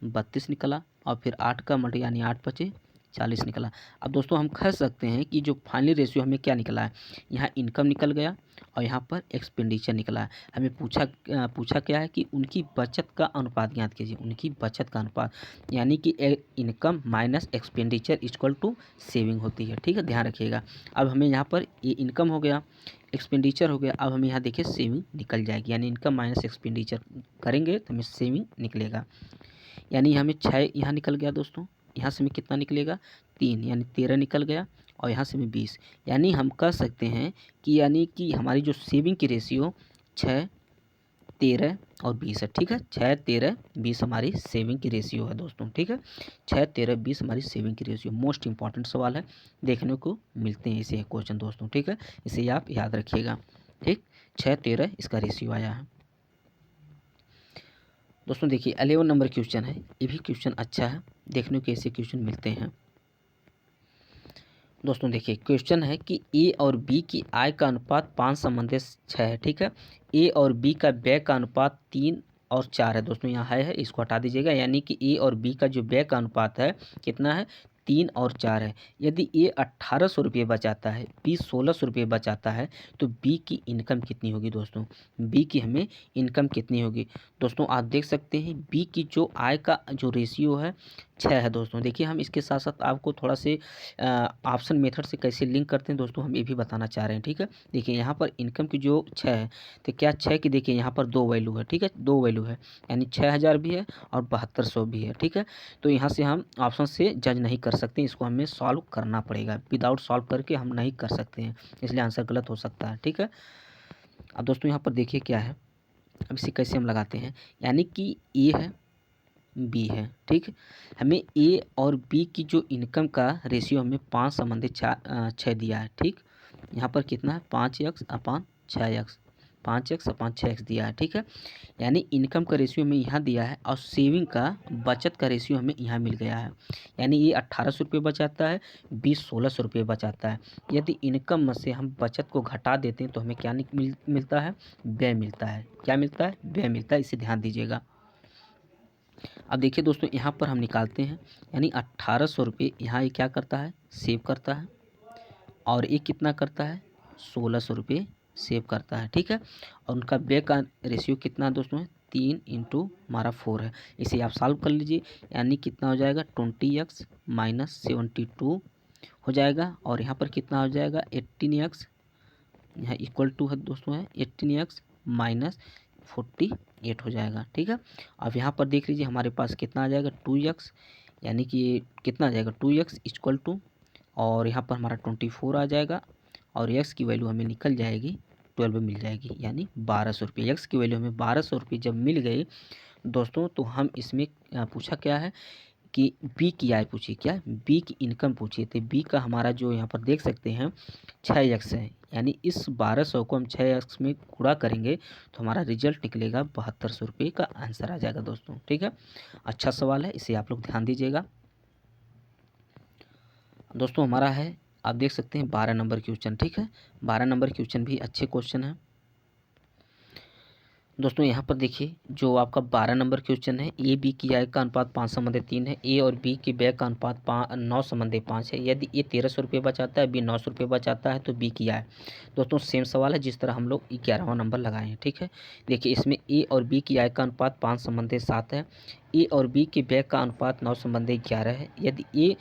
32 निकला, और फिर 8 का मल्टी यानी 8 पचे 40 निकला। अब दोस्तों हम कह सकते हैं कि जो फाइनल रेशियो हमें क्या निकला है, यहाँ इनकम निकल गया और यहाँ पर एक्सपेंडिचर निकला है। हमें पूछा क्या है कि उनकी बचत का अनुपात ज्ञात कीजिए, उनकी बचत का अनुपात, यानी कि income minus expenditure equal to saving होती है, ठीक है, ध्यान रखिएगा। अब हमें यहाँ पर ये इनकम हो गया, एक्सपेंडिचर हो गया, अब हमें यहाँ देखिए सेविंग निकल जाएगी, यानी इनकम माइनस एक्सपेंडिचर करेंगे तो हमें सेविंग निकलेगा। यानी हमें 6 यहाँ निकल गया दोस्तों, यहाँ से हमें कितना निकलेगा 3, यानी 13 निकल गया, और यहाँ से हमें 20। यानी हम कह सकते हैं कि यानी कि हमारी जो सेविंग की रेशियो 6 13 और 20 है, ठीक है। 6 13 20 हमारी सेविंग की रेशियो है दोस्तों, ठीक है। 6 13 20 हमारी सेविंग की रेशियो, मोस्ट इंपॉर्टेंट सवाल है, देखने को मिलते हैं इसे क्वेश्चन दोस्तों, ठीक है। इसे आप याद रखिएगा, ठीक। 6 13 इसका रेशियो आया है दोस्तों। देखिए 11 नंबर क्वेश्चन है, ये भी क्वेश्चन अच्छा है, देखने को ऐसे क्वेश्चन मिलते हैं दोस्तों। देखिए क्वेश्चन है कि ए और बी की आय का अनुपात 5 संबंधित 6 है, ठीक है। ए और बी का व्यय का अनुपात 3 और 4 है दोस्तों, यहाँ है इसको हटा दीजिएगा। यानी कि ए और बी का जो व्यय का अनुपात है कितना है, 3 और 4 है। यदि ए 1800 रुपये बचाता है, बी 1600 रुपये बचाता है, तो बी की इनकम कितनी होगी दोस्तों, बी की हमें इनकम कितनी होगी। दोस्तों आप देख सकते हैं बी की जो आय का जो रेशियो है 6 है दोस्तों। देखिए हम इसके साथ साथ आपको थोड़ा से ऑप्शन मेथड से कैसे लिंक करते हैं दोस्तों, हम ये भी बताना चाह रहे हैं। ठीक है, देखिए यहाँ पर इनकम की जो 6 है, तो क्या 6 की देखिए यहाँ पर 2 वैल्यू है। ठीक है, 2 वैल्यू है, यानी 6000 भी है और 7200 भी है। ठीक है, तो यहाँ से हम ऑप्शन से जज नहीं कर सकते, इसको हमें सॉल्व करना पड़ेगा। विदाउट सॉल्व करके हम नहीं कर सकते हैं, इसलिए आंसर गलत हो सकता है। ठीक है, अब दोस्तों यहाँ पर देखिए क्या है, अब इसे कैसे हम लगाते हैं। यानी कि ए है, बी है। ठीक है, हमें ए और बी की जो इनकम का रेशियो हमें 5 संबंधित 6 दिया है। ठीक, यहाँ पर कितना है 5x अपान 6x, 5x अपान 6x दिया है। ठीक है, यानी इनकम का रेशियो हमें यहाँ दिया है और सेविंग का बचत का रेशियो हमें यहाँ मिल गया है। यानी ये 1800 रुपये बचाता है, बी 1600 रुपये बचाता है। यदि इनकम में से हम बचत को घटा देते हैं तो हमें क्या मिलता है, व्यय मिलता है। क्या मिलता है, व्यय मिलता है, इसे ध्यान दीजिएगा। अब देखिए दोस्तों यहाँ पर हम निकालते हैं, यानी 1800 रुपये यहाँ ये क्या करता है, सेव करता है, और ये कितना करता है, 1600 रुपये सेव करता है। ठीक है, और उनका व्यय का रेशियो कितना है दोस्तों, 3 इंटू हमारा 4 है। इसे आप सॉल्व कर लीजिए, यानी कितना हो जाएगा 20x माइनस 72 हो जाएगा, और यहाँ पर कितना हो जाएगा 18x, यहाँ इक्वल टू है दोस्तों है 18x माइनस 48 हो जाएगा। ठीक है, अब यहाँ पर देख लीजिए हमारे पास कितना आ जाएगा 2x, यानी कि कितना आ जाएगा 2x इक्वल टू, और यहाँ पर हमारा 24 आ जाएगा, और x की वैल्यू हमें निकल जाएगी 12 मिल जाएगी, यानी 1200 रुपये। एक्स की वैल्यू हमें 1200 रुपये जब मिल गई दोस्तों, तो हम इसमें पूछा क्या है कि बी की आय पूछी, क्या बी की इनकम पूछी। तो बी का हमारा जो यहाँ पर देख सकते हैं 6x है, यानी इस 1200 को हम 6x में गुणा करेंगे तो हमारा रिजल्ट निकलेगा 7200 रुपये का आंसर आ जाएगा दोस्तों। ठीक है, अच्छा सवाल है, इसे आप लोग ध्यान दीजिएगा। दोस्तों हमारा है, आप देख सकते हैं 12 नंबर क्वेश्चन। ठीक है, 12 नंबर क्वेश्चन भी अच्छे क्वेश्चन है दोस्तों। यहाँ पर देखिए जो आपका 12 नंबर क्वेश्चन है, ए बी की आय का अनुपात 5 संबंधित 3 है, ए और बी के व्यय का अनुपात 9 संबंधित 5 है। यदि ए 1300 रुपये बचाता है, बी 900 रुपये बचाता है, तो बी की आय। दोस्तों सेम सवाल है जिस तरह हम लोग 11वां नंबर लगाए हैं। ठीक है, देखिए इसमें ए और बी की आय का अनुपात 5 संबंधित 7 है, ए और बी के व्यय का अनुपात 9 संबंधित 11 है। यदि ए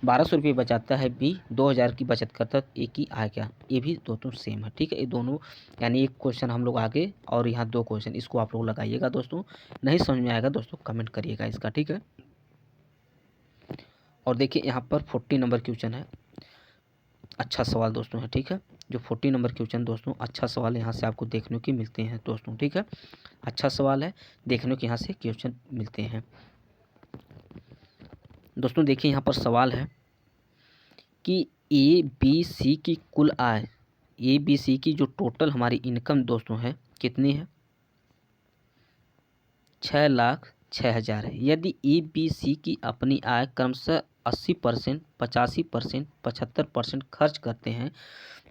1200 रुपये बचाता है, बी 2000 की बचत करता है, तो ए की आय क्या, ये भी दोस्तों सेम है। ठीक है, ये दोनों यानी एक क्वेश्चन हम लोग आगे और यहाँ 2 क्वेश्चन, इसको आप लोग लगाइएगा दोस्तों। नहीं समझ में आएगा दोस्तों कमेंट करिएगा इसका। ठीक है, और देखिए यहाँ पर 40 नंबर क्वेश्चन है, अच्छा सवाल दोस्तों है। ठीक है, जो 40 नंबर क्वेश्चन दोस्तों अच्छा सवाल यहाँ से आपको देखने को मिलते हैं दोस्तों। ठीक है, अच्छा सवाल है, देखने को यहाँ से क्वेश्चन मिलते हैं दोस्तों। देखिए यहाँ पर सवाल है कि ए बी सी की कुल आय, ए बी सी की जो टोटल हमारी इनकम दोस्तों है कितनी है, 6,06,000 है। यदि ए बी सी की अपनी आय क्रमशः 80%, 85%, 75% खर्च करते हैं,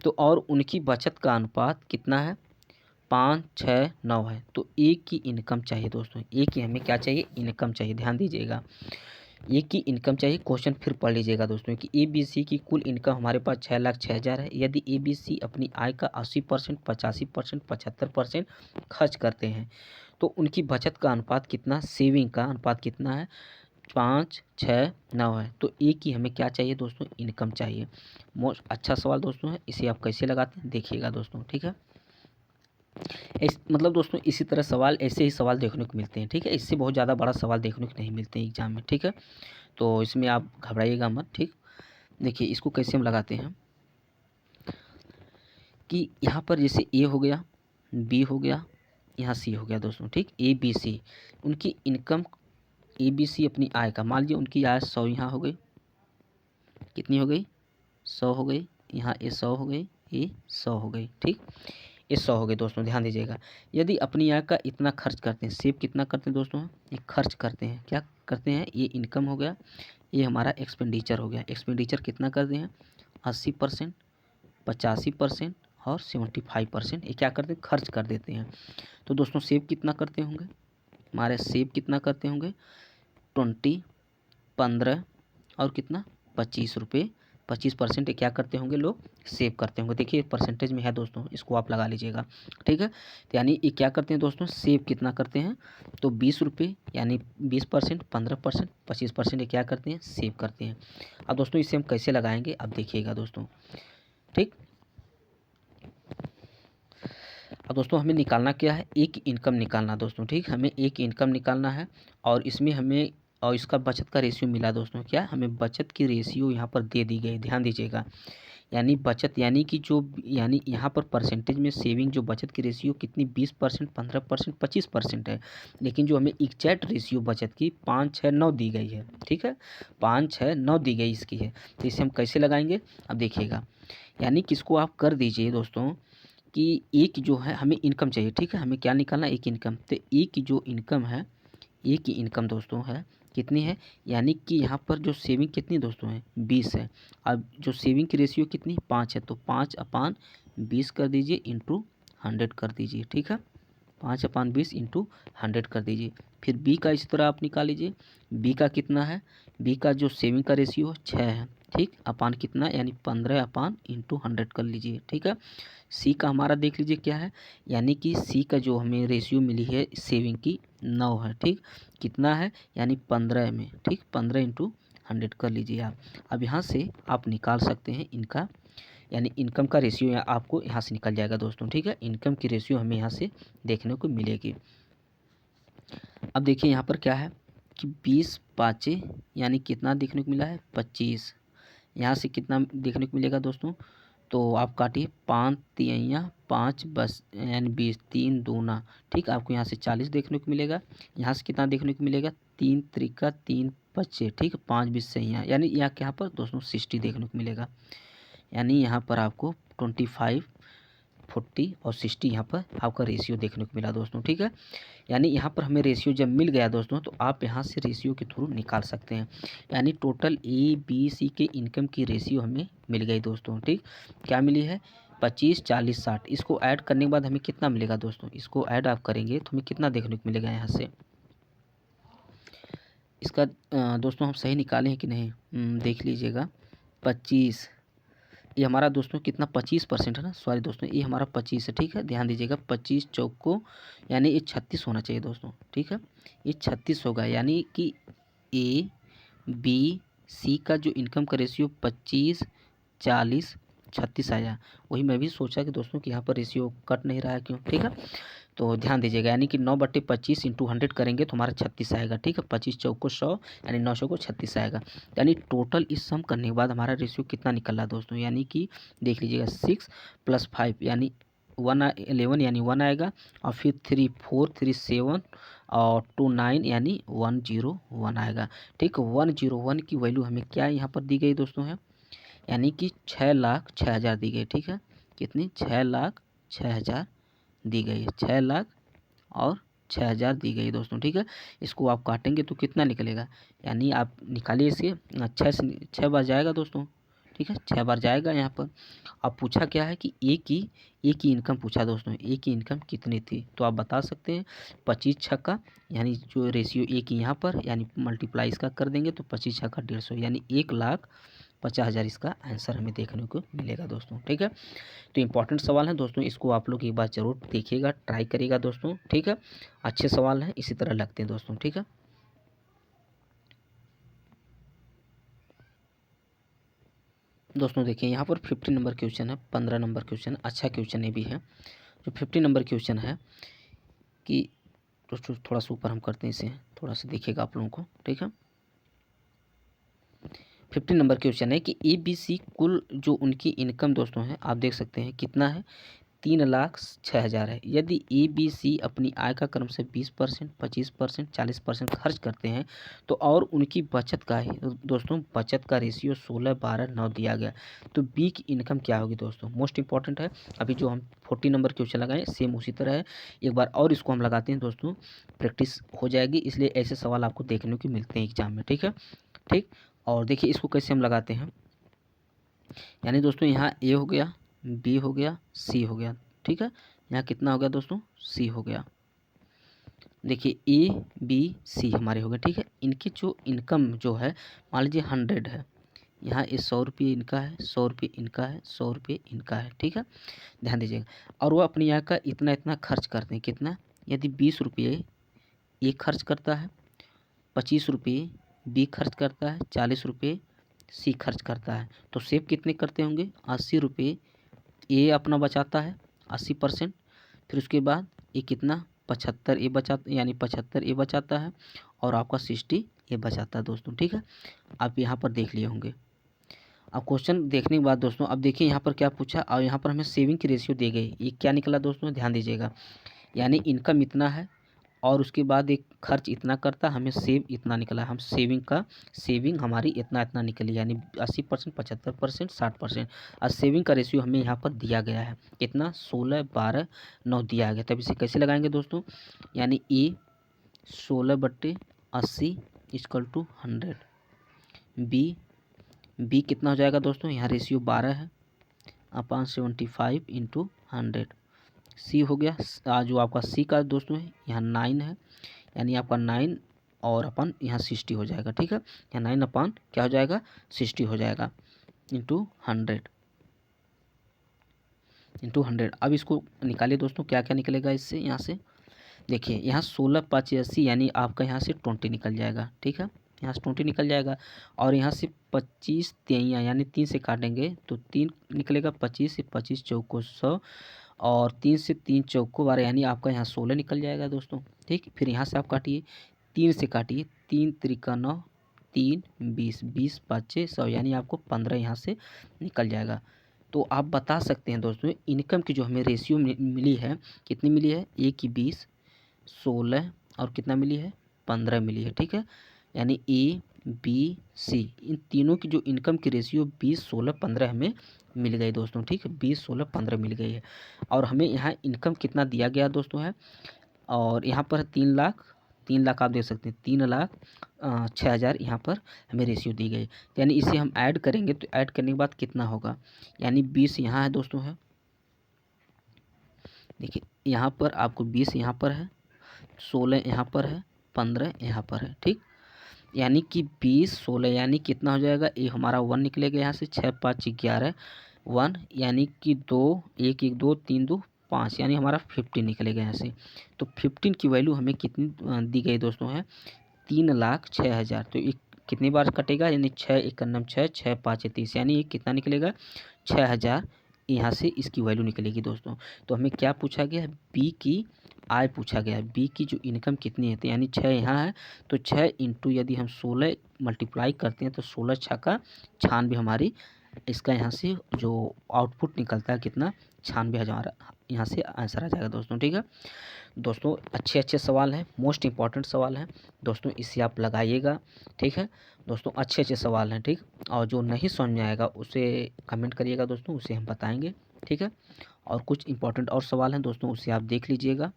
तो और उनकी बचत का अनुपात कितना है, 5, 6, 9 है, तो ए की इनकम चाहिए दोस्तों। ए की हमें क्या चाहिए, इनकम चाहिए। ध्यान दीजिएगा, ए की इनकम चाहिए। क्वेश्चन फिर पढ़ लीजिएगा दोस्तों कि ए बी सी की कुल इनकम हमारे पास 6,06,000 है। यदि ए बी सी अपनी आय का 80%, 85%, 75% खर्च करते हैं, तो उनकी बचत का अनुपात कितना, सेविंग का अनुपात कितना है, 5, 6, 9 है। तो ए की हमें क्या चाहिए दोस्तों, इनकम चाहिए। मोस्ट अच्छा सवाल दोस्तों है, इसे आप कैसे लगाते हैं देखिएगा दोस्तों। ठीक है, मतलब दोस्तों इसी तरह सवाल, ऐसे ही सवाल देखने को मिलते हैं। ठीक है, इससे बहुत ज़्यादा बड़ा सवाल देखने को नहीं मिलते हैं एग्जाम में। ठीक है, तो इसमें आप घबराइएगा मत। ठीक, देखिए इसको कैसे हम लगाते हैं कि यहाँ पर जैसे ए हो गया, बी हो गया, यहाँ सी हो गया दोस्तों। ठीक, ए बी सी उनकी इनकम, ए बी सी अपनी आय का, मान लीजिए उनकी आय 100 यहाँ हो गई, कितनी हो गई, 100 हो गई, यहाँ ये 100 हो गई, ये 100 हो गई। ठीक, ये 100 हो गए दोस्तों। ध्यान दीजिएगा, यदि अपनी आय का इतना खर्च करते हैं, सेव कितना करते हैं दोस्तों, ये खर्च करते हैं, क्या करते हैं, ये इनकम हो गया, ये हमारा एक्सपेंडिचर हो गया। एक्सपेंडिचर कितना करते हैं, 80%, 85% और 75%, ये क्या करते हैं, खर्च कर देते हैं। तो दोस्तों सेव कितना करते होंगे, हमारे सेव कितना करते होंगे 20, 15 और कितना 25 रुपये, 25% क्या करते होंगे लोग सेव करते होंगे। देखिए परसेंटेज में है दोस्तों, इसको आप लगा लीजिएगा, ठीक है। तो यानी ये क्या करते हैं दोस्तों, सेव कितना करते हैं, तो 20 रुपये यानी 20%, 15%, 25% ये क्या करते हैं सेव करते हैं। अब दोस्तों इसे हम कैसे लगाएंगे अब देखिएगा दोस्तों, ठीक। अब दोस्तों हमें निकालना क्या है, एक इनकम निकालना दोस्तों, ठीक। हमें एक इनकम निकालना है और इसमें हमें और इसका बचत का रेशियो मिला दोस्तों, क्या हमें बचत की रेशियो यहाँ पर दे दी गई, ध्यान दीजिएगा। यानी बचत यानी कि जो यानी यहाँ पर परसेंटेज में सेविंग जो बचत की रेशियो कितनी 20%, 15%, 25% है, लेकिन जो हमें एग्जैक्ट रेशियो बचत की 5, 6, 9 दी गई है, ठीक है, 5, 6, 9 दी गई इसकी है। तो इसे हम कैसे लगाएंगे अब देखिएगा। यानी किसको आप कर दीजिए दोस्तों कि एक जो है हमें इनकम चाहिए, ठीक है, हमें क्या निकालना एक इनकम। तो एक जो इनकम है, एक की इनकम दोस्तों है कितनी है, यानी कि यहाँ पर जो सेविंग कितनी दोस्तों है 20 है। अब जो सेविंग की रेशियो कितनी 5 है, तो 5/20 कर दीजिए इंटू 100 कर दीजिए, ठीक है, 5/20 इंटू 100 कर दीजिए। फिर बी का इसी तरह आप निकाल लीजिए, बी का कितना है, बी का जो सेविंग का रेशियो 6 है, ठीक, अपान कितना यानी 15/100 कर लीजिए, ठीक है। सी का हमारा देख लीजिए क्या है, यानी कि सी का जो हमें रेशियो मिली है सेविंग की 9 है, ठीक, कितना है यानी 15 में, ठीक, 15/100 कर लीजिए आप। अब यहाँ से आप निकाल सकते हैं इनका यानी इनकम का रेशियो आपको यहाँ से निकल जाएगा दोस्तों, ठीक है। इनकम की रेशियो हमें यहाँ से देखने को मिलेगी। अब देखिए यहाँ पर क्या है कि 20 पाँचे यानी कितना देखने को मिला है 25, यहाँ से कितना देखने को मिलेगा दोस्तों, तो आप काटिए 5 तिहैया 5 बस यानी 20, 3 दूना, ठीक, आपको यहाँ से 40 देखने को मिलेगा। यहाँ से कितना देखने को मिलेगा 3 त्रिका 3 25, ठीक, 5 20 से यानी यहाँ पर दोस्तों 60 देखने को मिलेगा। यानी यहाँ पर आपको 25, 40 और 60 यहाँ पर आपका रेशियो देखने को मिला दोस्तों, ठीक है। यानी यहाँ पर हमें रेशियो जब मिल गया दोस्तों तो आप यहाँ से रेशियो के थ्रू निकाल सकते हैं। यानी टोटल ए बी सी के इनकम की रेशियो हमें मिल गई दोस्तों, ठीक, क्या मिली है 25, 40, 60। इसको ऐड करने के बाद हमें कितना मिलेगा दोस्तों, इसको ऐड आप करेंगे तो हमें कितना देखने को मिलेगा यहाँ से। इसका दोस्तों हम सही निकाले हैं कि नहीं देख लीजिएगा। 25 ये हमारा दोस्तों कितना 25% है ना, सॉरी दोस्तों ये हमारा 25 है, ठीक है, ध्यान दीजिएगा 25 चौको यानी ये 36 होना चाहिए दोस्तों, ठीक है, ये 36 होगा। यानी कि ए बी सी का जो इनकम का रेशियो 25, 40, 36 आया। वही मैं भी सोचा कि दोस्तों कि यहाँ पर रेशियो कट नहीं रहा है क्यों, ठीक है। तो ध्यान दीजिएगा यानी कि 9/25 इंटू 100 करेंगे तो हमारा 36 आएगा, ठीक है, 25 चौको 100 यानी 900 को 36 आएगा। यानी टोटल इस सम करने के बाद हमारा रेशियो कितना निकल रहा दोस्तों, यानी कि देख लीजिएगा 6 + 5 यानी 11 यानी 1 आएगा, और फिर 3 4 3 7 और 2 9 यानी 101 आएगा, ठीक। 101 की वैल्यू हमें क्या यहाँ पर दी गई दोस्तों है, यानी कि 6,06,000 दी गई, ठीक है, कितनी 6,06,000 दी गई है, 6,00,000 और 6,000 दी गई दोस्तों, ठीक है। इसको आप काटेंगे तो कितना निकलेगा, यानी आप निकालिए इसे 6 बार जाएगा दोस्तों, ठीक है, 6 बार जाएगा यहाँ पर। अब पूछा क्या है कि एक की इनकम पूछा दोस्तों, एक की इनकम कितनी थी, तो आप बता सकते हैं 25 छक्का यानी जो रेशियो एक ही यहाँ पर यानी मल्टीप्लाई इसका कर देंगे तो 25 छक्का 150 यानी 1,50,000 इसका आंसर हमें देखने को मिलेगा दोस्तों, ठीक है। तो इम्पॉर्टेंट सवाल है दोस्तों, इसको आप लोग एक बार ज़रूर देखिएगा, ट्राई करिएगा दोस्तों, ठीक है। अच्छे सवाल हैं, इसी तरह लगते हैं दोस्तों, ठीक है। दोस्तों देखिए यहाँ पर 50 नंबर क्वेश्चन है, 15 नंबर क्वेश्चन, अच्छा क्वेश्चन ये भी है। जो 50 नंबर क्वेश्चन है कि दोस्तों थोड़ा सा ऊपर हम करते हैं इसे, थोड़ा सा देखिएगा आप लोगों को, ठीक है। 50 नंबर क्वेश्चन है कि ए बी सी कुल जो उनकी इनकम दोस्तों है आप देख सकते हैं कितना है 3,06,000 है। यदि ए बी सी अपनी आय का क्रमशः 20%, 25%, 40% खर्च करते हैं तो और उनकी बचत का दोस्तों बचत का रेशियो 16, 12, 9 दिया गया, तो बी की इनकम क्या होगी दोस्तों, मोस्ट इंपॉर्टेंट है। अभी जो हम 40 नंबर क्वेश्चन लगाए सेम उसी तरह है, एक बार और इसको हम लगाते हैं दोस्तों, प्रैक्टिस हो जाएगी, इसलिए ऐसे सवाल आपको देखने को मिलते हैं एग्जाम में, ठीक है, ठीक। और देखिए इसको कैसे हम लगाते हैं, यानी दोस्तों यहाँ ए हो गया, बी हो गया, सी हो गया, ठीक है, यहाँ कितना हो गया दोस्तों सी हो गया। देखिए ए बी सी हमारे हो गए, ठीक है। इनकी जो इनकम जो है मान लीजिए 100 है, यहाँ ये 100 रुपये इनका है, 100 रुपये इनका है, 100 रुपये इनका है, ठीक है, ध्यान दीजिएगा। और वो अपने यहाँ का इतना इतना खर्च करते हैं, कितना, यदि 20 रुपये ए खर्च करता है, 25 रुपये बी खर्च करता है, 40 रुपये सी खर्च करता है, तो सेव कितने करते होंगे, 80 रुपये ए अपना बचाता है 80%। फिर उसके बाद ये कितना 75 ए बचा, यानी 75 ए बचाता है और आपका 60 ए बचाता है दोस्तों, ठीक है। आप यहाँ पर देख लिए होंगे। अब क्वेश्चन देखने के बाद दोस्तों अब देखिए यहाँ पर क्या पूछा, और यहाँ पर हमें सेविंग की रेशियो दी गई, ये क्या निकला दोस्तों, ध्यान दीजिएगा। यानी इनकम इतना है और उसके बाद एक खर्च इतना करता, हमें सेव इतना निकला, हम सेविंग हमारी इतना इतना निकली, यानी 80%, 75%, 60%। और सेविंग का रेशियो हमें यहाँ पर दिया गया है कितना, 16, 12, 9 दिया गया। तब इसे कैसे लगाएंगे दोस्तों, यानी ए 16/80 = 100, बी कितना हो जाएगा दोस्तों, यहाँ रेशियो 12 है, अपॉन 75 × 100। सी हो गया, जो आपका सी का दोस्तों है यहाँ 9 है, यानी आपका 9 और अपन यहाँ 60 हो जाएगा, ठीक है। यहाँ 9 अपॉन क्या हो जाएगा, 60 हो जाएगा, × 100। अब इसको निकालिए दोस्तों, क्या क्या निकलेगा इससे, यहाँ से देखिए, यहाँ 16, 5, 80, यानी आपका यहाँ से 20 निकल जाएगा, ठीक है, यहाँ से 20 निकल जाएगा। और यहाँ से 25 तेइयाँ, यानी 3 से काटेंगे तो 3 निकलेगा, 25 से 25 चौको 100, और 3 से 3 चौको 12, यानी आपका यहाँ 16 निकल जाएगा दोस्तों, ठीक। फिर यहाँ से आप काटिए, 3 से काटिए, 3 त्रिका 9, 3 20, 20 5 100, यानी आपको 15 यहाँ से निकल जाएगा। तो आप बता सकते हैं दोस्तों इनकम की जो हमें रेशियो मिली है, कितनी मिली है, ए की 20, 16 और कितना मिली है, 15 मिली है, ठीक है। यानी ए बी सी इन तीनों की जो इनकम की रेशियो 20, 16, 15 हमें मिल गई दोस्तों, ठीक है, 20, 16, 15 मिल गई है। और हमें यहाँ इनकम कितना दिया गया दोस्तों है, और यहाँ पर 3 लाख आप देख सकते हैं, 3,06,000 यहाँ पर हमें रेशियो दी गई। यानी इसे हम ऐड करेंगे तो ऐड करने के बाद कितना होगा, यानी 20 यहाँ है दोस्तों है, देखिए यहाँ पर आपको 20 यहाँ पर है, 16 यहाँ पर है, 15 यहाँ पर है, ठीक। यानी कि 20, 16 यानी कितना हो जाएगा, ये हमारा 1 निकलेगा यहाँ से, 6, 5, 11 1, यानी कि 2, 1, 1, 2, 3, 2, 5, यानी हमारा 15 निकलेगा यहाँ से। तो 15 की वैल्यू हमें कितनी दी गई दोस्तों है, 3,06,000। तो ये कितनी बार कटेगा, यानी 6 1 9 6, 6 5 30, यानी ये कितना निकलेगा, 6,000 यहाँ से इसकी वैल्यू निकलेगी दोस्तों। तो हमें क्या पूछा गया है, बी की आय पूछा गया है, बी की जो इनकम कितनी है, तो यानी 6 यहाँ है, तो 6 इंटू यदि हम 16 मल्टीप्लाई करते हैं तो 16 छक्का 96 हमारी इसका यहाँ से जो आउटपुट निकलता है कितना, 96,000 यहाँ से आंसर आ जाएगा दोस्तों, ठीक है। दोस्तों अच्छे सवाल हैं, मोस्ट इंपॉर्टेंट सवाल हैं दोस्तों, इसे आप लगाइएगा, ठीक है दोस्तों, अच्छे सवाल हैं, ठीक। और जो नहीं समझ में आएगा उसे कमेंट करिएगा दोस्तों, उसे हम बताएंगे, ठीक है। और कुछ इंपॉर्टेंट और सवाल हैं दोस्तों, उसे आप देख लीजिएगा।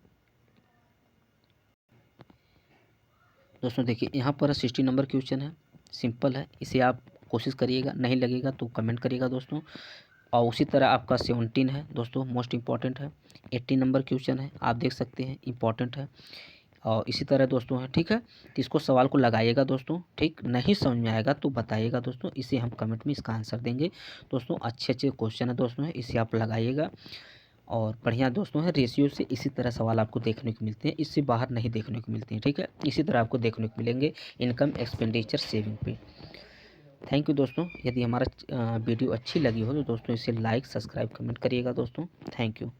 दोस्तों देखिए यहाँ पर 60 नंबर क्वेश्चन है, सिंपल है, इसे आप कोशिश करिएगा, नहीं लगेगा तो कमेंट करिएगा दोस्तों। और उसी तरह आपका 17 है दोस्तों, मोस्ट इंपॉर्टेंट है, 80 नंबर क्वेश्चन है, आप देख सकते हैं, इंपॉर्टेंट है। और इसी तरह दोस्तों है, ठीक है। तो इसको सवाल को लगाइएगा दोस्तों, ठीक, नहीं समझ में आएगा तो बताइएगा दोस्तों, इसे हम कमेंट में इसका आंसर देंगे दोस्तों। अच्छे क्वेश्चन है दोस्तों है, इसे आप लगाइएगा। और बढ़िया दोस्तों है, रेशियो से इसी तरह सवाल आपको देखने को मिलते हैं, इससे बाहर नहीं देखने को मिलते हैं, ठीक है। इसी तरह आपको देखने को मिलेंगे इनकम, एक्सपेंडिचर, सेविंग पे। थैंक यू दोस्तों, यदि हमारा वीडियो अच्छी लगी हो तो दोस्तों इसे लाइक, सब्सक्राइब, कमेंट करिएगा दोस्तों। Thank you.